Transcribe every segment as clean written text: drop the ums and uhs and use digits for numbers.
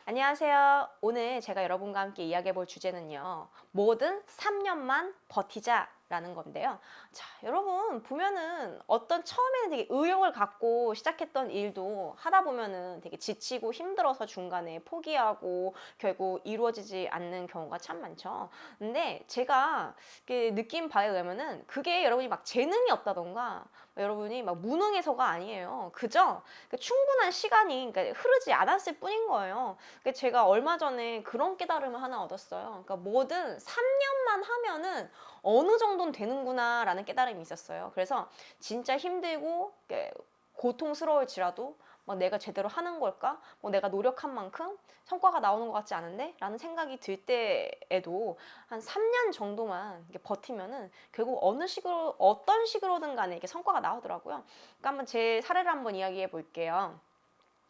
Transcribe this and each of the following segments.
안녕하세요. 오늘 제가 여러분과 함께 이야기해 볼 주제는요. 뭐든 3년만 버티자라는 건데요. 자, 여러분 보면은 어떤 처음에는 되게 의욕을 갖고 시작했던 일도 하다 보면은 되게 지치고 힘들어서 중간에 포기하고 결국 이루어지지 않는 경우가 참 많죠. 근데 제가 느낀 바에 의하면은 그게 여러분이 막 재능이 없다던가 여러분이 막 무능해서가 아니에요. 그죠? 충분한 시간이 흐르지 않았을 뿐인 거예요. 제가 얼마 전에 그런 깨달음을 하나 얻었어요. 그러니까 뭐든 3년만 하면은 어느 정도는 되는구나 라는 깨달음이 있었어요. 그래서 진짜 힘들고 고통스러울지라도 막 내가 제대로 하는 걸까? 뭐 내가 노력한 만큼 성과가 나오는 것 같지 않은데? 라는 생각이 들 때에도 한 3년 정도만 버티면은 결국 어느 식으로, 어떤 식으로든 간에 이렇게 성과가 나오더라고요. 그러니까 한번 제 사례를 한번 이야기해 볼게요.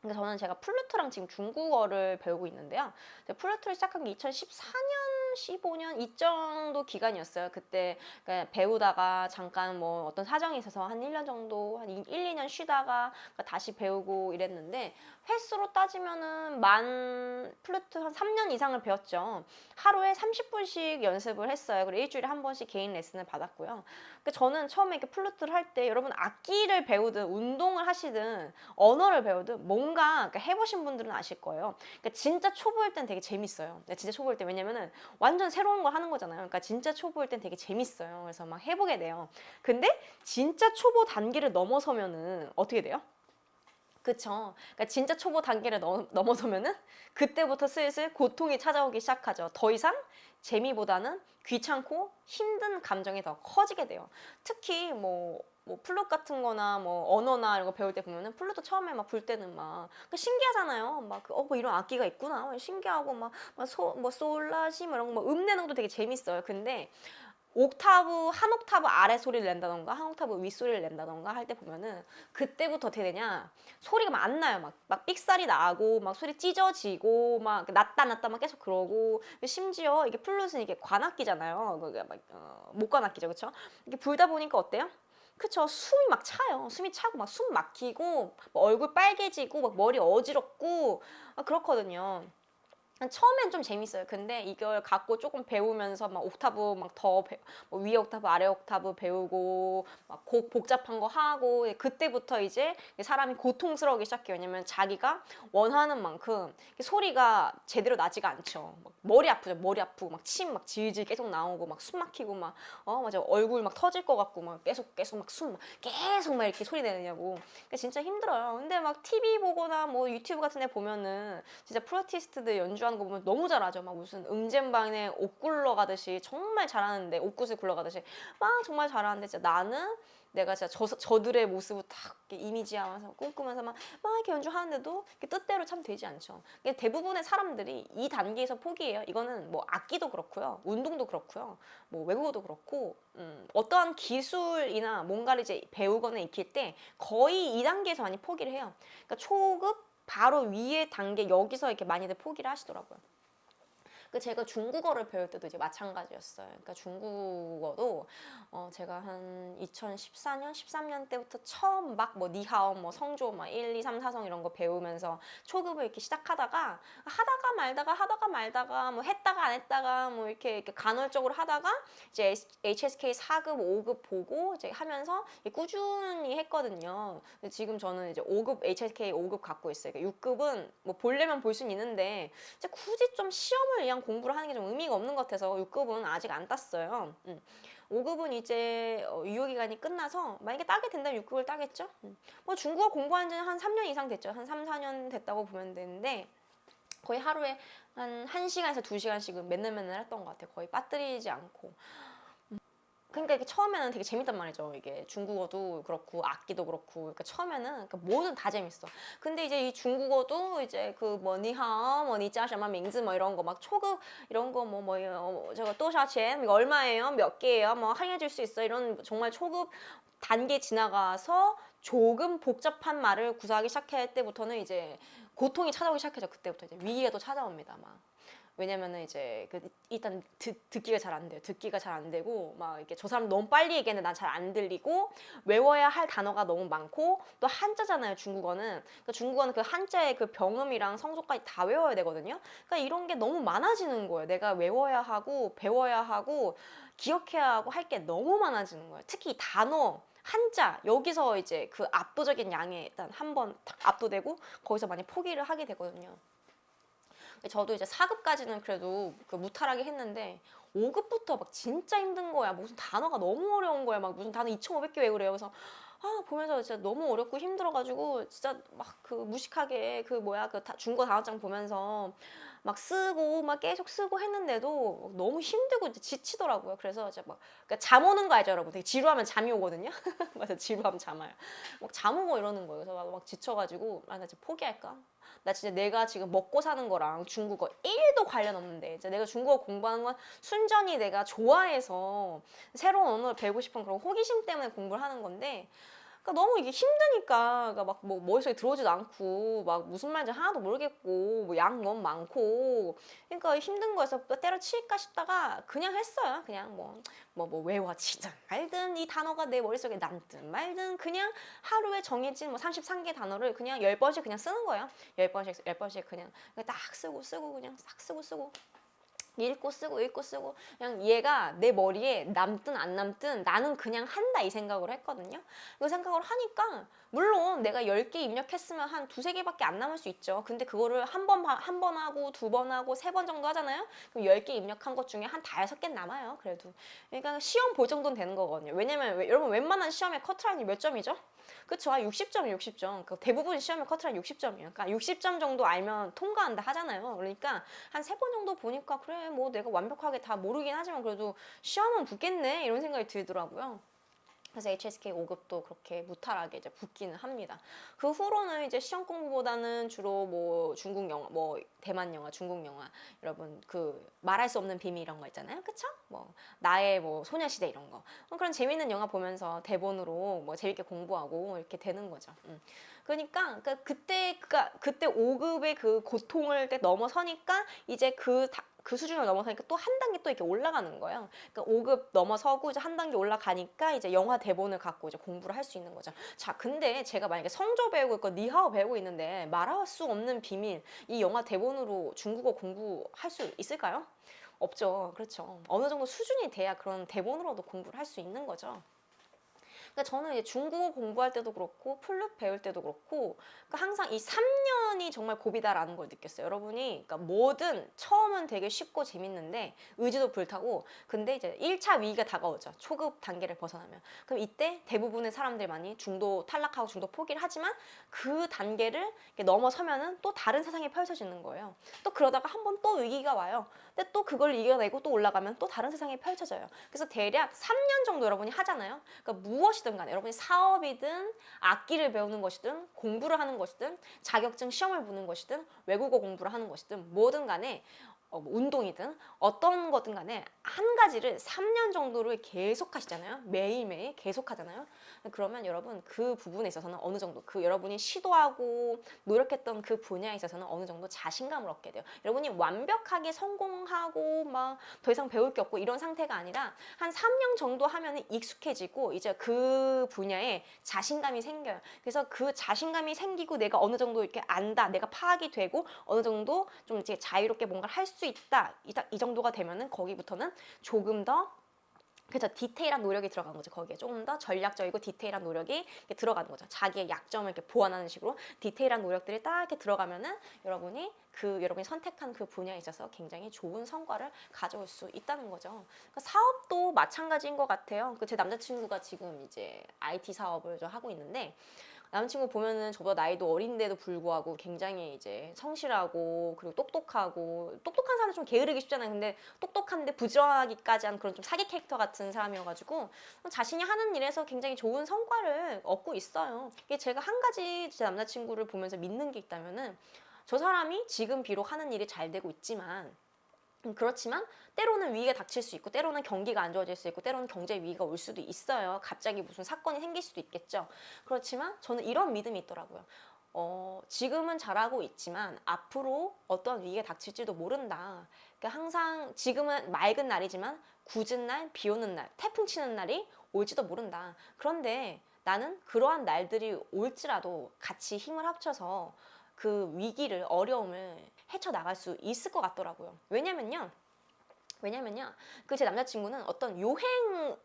근데 저는 제가 플루트랑 지금 중국어를 배우고 있는데요. 플루트를 시작한 게 2014년, 15년 이 정도 기간이었어요. 그때 배우다가 잠깐 뭐 어떤 사정이 있어서 한 1년 정도, 한 1, 2년 쉬다가 다시 배우고 이랬는데 횟수로 따지면은 플루트 한 3년 이상을 배웠죠. 하루에 30분씩 연습을 했어요. 그리고 일주일에 한 번씩 개인 레슨을 받았고요. 저는 처음에 이렇게 플루트를 할 때 여러분 악기를 배우든 운동을 하시든 언어를 배우든 뭔가 해보신 분들은 아실 거예요. 진짜 초보일 땐 되게 재밌어요. 진짜 초보일 때 왜냐면은 완전 새로운 걸 하는 거잖아요. 그러니까 진짜 초보일 땐 되게 재밌어요. 그래서 막 해보게 돼요. 근데 진짜 초보 단계를 넘어서면은 어떻게 돼요? 그쵸. 그러니까 진짜 초보 단계를 넘어서면은 그때부터 슬슬 고통이 찾아오기 시작하죠. 더 이상 재미보다는 귀찮고 힘든 감정이 더 커지게 돼요. 특히 뭐 플룻 같은 거나 뭐 언어나 이런 거 배울 때 보면은 플룻도 처음에 막 불 때는 막 신기하잖아요. 뭐 이런 악기가 있구나. 신기하고 뭐 솔라시 뭐 이런 거 뭐 내는 것도 되게 재밌어요. 근데 옥타브 한 옥타브 아래 소리를 낸다던가 한 옥타브 윗 소리를 낸다던가 할 때 보면은 그때부터 어떻게 되냐 소리가 막 안 나요. 막 삑사리 나고 막 소리 찢어지고 막 낮다 막 계속 그러고 심지어 이게 플룻은 이게 관악기잖아요. 그게 목관악기죠, 그렇죠? 이게 불다 보니까 어때요? 그쵸, 숨이 막 차요. 숨이 차고 막 숨 막히고 막 얼굴 빨개지고 막 머리 어지럽고 그렇거든요. 처음엔 좀 재밌어요. 근데 이걸 갖고 조금 배우면서 막 옥타브 뭐 위에 옥타브 아래 옥타브 배우고 막 곡 복잡한 거 하고 그때부터 이제 사람이 고통스러우기 시작해요. 왜냐면 자기가 원하는 만큼 소리가 제대로 나지가 않죠. 막 머리 아프죠. 머리 아프고 막 침 막 질질 계속 나오고 막 숨 막히고 막 맞아 얼굴 막 터질 것 같고 막 계속 막 숨 계속 막 이렇게 소리 내느냐고. 그러니까 진짜 힘들어요. 근데 막 TV 보거나 뭐 유튜브 같은 데 보면은 진짜 프로티스트들 연주하는 거 보면 너무 잘하죠. 막 무슨 음쟁반에 옷 굴러가듯이 정말 잘하는데 옷굿을 굴러가듯이 막 정말 잘하는데 진짜 나는 내가 진짜 저들의 모습을 딱 이렇게 이미지하면서 꿈꾸면서 막 이렇게 연주하는데도 이렇게 뜻대로 참 되지 않죠. 대부분의 사람들이 이 단계에서 포기해요. 이거는 뭐 악기도 그렇고요, 운동도 그렇고요, 뭐 외국어도 그렇고 어떠한 기술이나 뭔가를 이제 배우거나 익힐 때 거의 이 단계에서 많이 포기를 해요. 그러니까 초급 바로 위에 단계 여기서 이렇게 많이들 포기를 하시더라고요. 제가 중국어를 배울 때도 이제 마찬가지였어요. 그러니까 중국어도 제가 한 2014년, 13년 때부터 처음 막 뭐 니하오, 뭐 성조, 막 1, 2, 3, 4성 이런 거 배우면서 초급을 이렇게 시작하다가 하다가 말다가 뭐 했다가 안 했다가 뭐 이렇게 간헐적으로 하다가 이제 HSK 4급, 5급 보고 이제 하면서 꾸준히 했거든요. 근데 지금 저는 이제 5급 HSK 5급 갖고 있어요. 그러니까 6급은 뭐 보려면 볼 수는 있는데 이제 굳이 좀 시험을 위한 공부를 하는 게 좀 의미가 없는 것 같아서 6급은 아직 안 땄어요. 5급은 이제 유효기간이 끝나서 만약에 따게 된다면 6급을 따겠죠. 뭐 중국어 공부한 지는 한 3년 이상 됐죠. 한 3, 4년 됐다고 보면 되는데 거의 하루에 한 1시간에서 2시간씩은 맨날 했던 것 같아요. 거의 빠뜨리지 않고. 그러니까 이게 처음에는 되게 재밌단 말이죠. 이게 중국어도 그렇고 악기도 그렇고. 그러니까 처음에는 뭐든 다 재밌어. 근데 이제 이 중국어도 이제 뭐 니하오, 뭐 니짜샤마 밍즈 뭐 이런 거 막 초급 이런 거 저거 또샤첸 이거 얼마예요? 몇 개예요? 뭐 할인해 줄 수 있어? 이런 정말 초급 단계 지나가서 조금 복잡한 말을 구사하기 시작할 때부터는 이제 고통이 찾아오기 시작해죠. 그때부터 이제 위기가 또 찾아옵니다. 막. 왜냐면은 이제 일단 듣기가 잘 안 돼요. 듣기가 잘 안 되고 막 이렇게 저 사람 너무 빨리 얘기했는데 난 잘 안 들리고 외워야 할 단어가 너무 많고 또 한자잖아요. 중국어는. 그러니까 중국어는 그 한자의 그 병음이랑 성조까지 다 외워야 되거든요. 그러니까 이런 게 너무 많아지는 거예요. 내가 외워야 하고 배워야 하고 기억해야 하고 할 게 너무 많아지는 거예요. 특히 이 단어 한자 여기서 이제 그 압도적인 양에 일단 한번 압도되고 거기서 많이 포기를 하게 되거든요. 저도 이제 4급까지는 그래도 그 무탈하게 했는데 5급부터 막 진짜 힘든 거야. 무슨 단어가 너무 어려운 거야. 막 무슨 단어 2,500개 외우래요. 그래서 보면서 진짜 너무 어렵고 힘들어가지고 진짜 막 그 무식하게 그 뭐야 그 중국어 단어장 보면서 막 쓰고 막 계속 쓰고 했는데도 너무 힘들고 이제 지치더라고요. 그래서 이제 막 그러니까 잠 오는 거 알죠, 여러분? 되게 지루하면 잠이 오거든요. 맞아, 지루하면 잠 와요. 막 잠 오고 이러는 거예요. 그래서 막 지쳐가지고 나 진짜 포기할까? 나 진짜 내가 지금 먹고 사는 거랑 중국어 1도 관련 없는데 이제 내가 중국어 공부하는 건 순전히 내가 좋아해서 새로운 언어를 배우고 싶은 그런 호기심 때문에 공부를 하는 건데 그러니까 너무 이게 힘드니까 그러니까 막 뭐 머릿속에 들어오지도 않고 막 무슨 말인지 하나도 모르겠고 뭐 양 너무 많고 그러니까 힘든 거에서 때려칠까 싶다가 그냥 했어요. 그냥 뭐 외워지든 말든 이 단어가 내 머릿속에 남든 말든 그냥 하루에 정해진 뭐 33개 단어를 그냥 10번씩 그냥 쓰는 거예요. 10번씩 그냥 딱 쓰고 그냥 싹 쓰고 읽고 쓰고 그냥 얘가 내 머리에 남든 안 남든 나는 그냥 한다 이 생각으로 했거든요. 그 생각을 하니까 물론 내가 10개 입력했으면 한 두세 개밖에 안 남을 수 있죠. 근데 그거를 한 번 하고 두 번 하고 세 번 정도 하잖아요. 그럼 10개 입력한 것 중에 한 5개 남아요. 그래도. 그러니까 시험 볼 정도는 되는 거거든요. 왜냐면 여러분 웬만한 시험의 커트라인이 몇 점이죠? 그쵸? 60점이에요, 60점. 그 대부분 시험의 커트라인 60점이에요. 그러니까 60점 정도 알면 통과한다 하잖아요. 그러니까 한 3번 정도 보니까 그래, 뭐 내가 완벽하게 다 모르긴 하지만 그래도 시험은 붙겠네 이런 생각이 들더라고요. 그래서 HSK 5급도 그렇게 무탈하게 이제 붙기는 합니다. 그 후로는 이제 시험 공부보다는 주로 뭐 중국 영화, 뭐 대만 영화, 중국 영화, 여러분 그 말할 수 없는 비밀 이런 거 있잖아요, 그쵸? 뭐 나의 뭐 소녀시대 이런 거 그런 재밌는 영화 보면서 대본으로 뭐 재밌게 공부하고 이렇게 되는 거죠. 그러니까 그때 5급의 그 고통을 넘어서니까 이제 그 수준을 넘어서니까 또 한 단계 또 이렇게 올라가는 거예요. 그러니까 5급 넘어서고 이제 한 단계 올라가니까 이제 영화 대본을 갖고 이제 공부를 할 수 있는 거죠. 자, 근데 제가 만약에 성조 배우고 있고 니하오 배우고 있는데 말할 수 없는 비밀 이 영화 대본으로 중국어 공부할 수 있을까요? 없죠. 그렇죠. 어느 정도 수준이 돼야 그런 대본으로도 공부를 할 수 있는 거죠. 그러니까 저는 이제 중국어 공부할 때도 그렇고 플룻 배울 때도 그렇고 그러니까 항상 이 3년이 정말 고비다라는 걸 느꼈어요. 여러분이 그러니까 뭐든 처음은 되게 쉽고 재밌는데 의지도 불타고 근데 이제 1차 위기가 다가오죠. 초급 단계를 벗어나면. 그럼 이때 대부분의 사람들이 많이 중도 탈락하고 중도 포기를 하지만 그 단계를 넘어서면은 또 다른 세상이 펼쳐지는 거예요. 또 그러다가 한 번 또 위기가 와요. 근데 또 그걸 이겨내고 또 올라가면 또 다른 세상이 펼쳐져요. 그래서 대략 3년 정도 여러분이 하잖아요. 그러니까 무엇이든 간에 여러분이 사업이든 악기를 배우는 것이든 공부를 하는 것이든 자격증 시험을 보는 것이든 외국어 공부를 하는 것이든 뭐든 간에 뭐 운동이든 어떤 거든 간에 한 가지를 3년 정도를 계속 하시잖아요. 매일매일 계속 하잖아요. 그러면 여러분 그 부분에 있어서는 어느 정도 그 여러분이 시도하고 노력했던 그 분야에 있어서는 어느 정도 자신감을 얻게 돼요. 여러분이 완벽하게 성공하고 막 더 이상 배울 게 없고 이런 상태가 아니라 한 3년 정도 하면 익숙해지고 이제 그 분야에 자신감이 생겨요. 그래서 그 자신감이 생기고 내가 어느 정도 이렇게 안다, 내가 파악이 되고 어느 정도 좀 이제 자유롭게 뭔가를 할 수 있다 이 정도가 되면은 거기부터는 조금 더 그래서 디테일한 노력이 들어가는 거죠. 거기에 조금 더 전략적이고 디테일한 노력이 이렇게 들어가는 거죠. 자기의 약점을 이렇게 보완하는 식으로 디테일한 노력들이 딱 이렇게 들어가면은 여러분이 선택한 그 분야에 있어서 굉장히 좋은 성과를 가져올 수 있다는 거죠. 그러니까 사업도 마찬가지인 것 같아요. 제 남자친구가 지금 이제 IT 사업을 좀 하고 있는데 남자친구 보면은 저보다 나이도 어린데도 불구하고 굉장히 이제 성실하고 그리고 똑똑한 사람은 좀 게으르기 쉽잖아요. 근데 똑똑한데 부지런하기까지 한 그런 좀 사기 캐릭터 같은 사람이어가지고 자신이 하는 일에서 굉장히 좋은 성과를 얻고 있어요. 이게 제가 한 가지 제 남자친구를 보면서 믿는 게 있다면은 저 사람이 지금 비록 하는 일이 잘 되고 있지만 그렇지만 때로는 위기가 닥칠 수 있고 때로는 경기가 안 좋아질 수 있고 때로는 경제 위기가 올 수도 있어요. 갑자기 무슨 사건이 생길 수도 있겠죠. 그렇지만 저는 이런 믿음이 있더라고요. 지금은 잘하고 있지만 앞으로 어떤 위기가 닥칠지도 모른다. 그러니까 항상 지금은 맑은 날이지만 굳은 날, 비 오는 날, 태풍 치는 날이 올지도 모른다. 그런데 나는 그러한 날들이 올지라도 같이 힘을 합쳐서 그 위기를, 어려움을 헤쳐나갈 수 있을 것 같더라고요. 왜냐면요, 그 제 남자친구는 어떤 요행을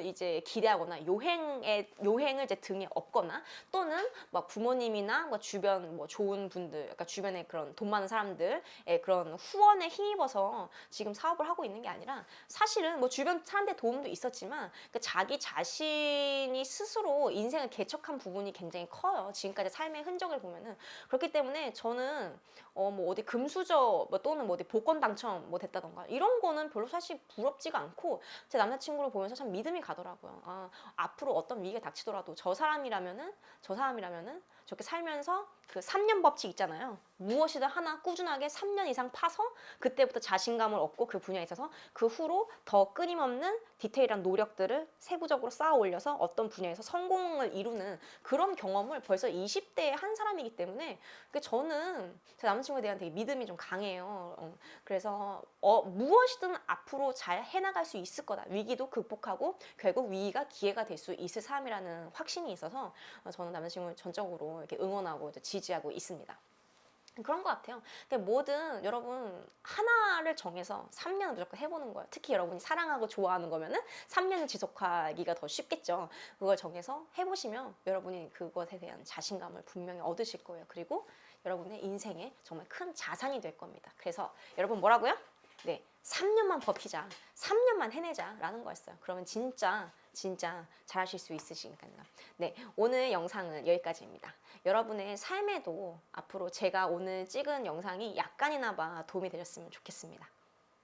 이제 기대하거나 요행을 이제 등에 업거나 또는 막 부모님이나 뭐 주변 뭐 좋은 분들, 그러니까 주변에 그런 돈 많은 사람들의 그런 후원에 힘입어서 지금 사업을 하고 있는 게 아니라 사실은 뭐 주변 사람들의 도움도 있었지만 그 자기 자신이 스스로 인생을 개척한 부분이 굉장히 커요. 지금까지 삶의 흔적을 보면은. 그렇기 때문에 저는 뭐 어디 금수저 뭐 또는 뭐 어디 복권 당첨 뭐 됐다던가 이런 거는 별로 사실 부럽지가 않고 제 남자친구를 보면서 참 믿음이 가더라고요. 아, 앞으로 어떤 위기가 닥치더라도 저 사람이라면은 저렇게 살면서 그 3년 법칙 있잖아요. 무엇이든 하나 꾸준하게 3년 이상 파서 그때부터 자신감을 얻고 그 분야에 있어서 그 후로 더 끊임없는 디테일한 노력들을 세부적으로 쌓아 올려서 어떤 분야에서 성공을 이루는 그런 경험을 벌써 20대에 한 사람이기 때문에 저는 제 남자친구에 대한 되게 믿음이 좀 강해요. 그래서 무엇이든 앞으로 잘 해나갈 수 있을 거다. 위기도 극복하고 결국 위기가 기회가 될 수 있을 사람이라는 확신이 있어서 저는 남자친구를 전적으로 이렇게 응원하고 지지하고 있습니다. 그런 것 같아요. 그러니까 뭐든 여러분 하나를 정해서 3년을 무조건 해보는 거예요. 특히 여러분이 사랑하고 좋아하는 거면은 3년을 지속하기가 더 쉽겠죠. 그걸 정해서 해보시면 여러분이 그것에 대한 자신감을 분명히 얻으실 거예요. 그리고 여러분의 인생에 정말 큰 자산이 될 겁니다. 그래서 여러분 뭐라고요? 네, 3년만 버티자, 3년만 해내자라는 거였어요. 그러면 진짜 잘하실 수 있으시니까요. 네, 오늘 영상은 여기까지입니다. 여러분의 삶에도 앞으로 제가 오늘 찍은 영상이 약간이나마 도움이 되셨으면 좋겠습니다.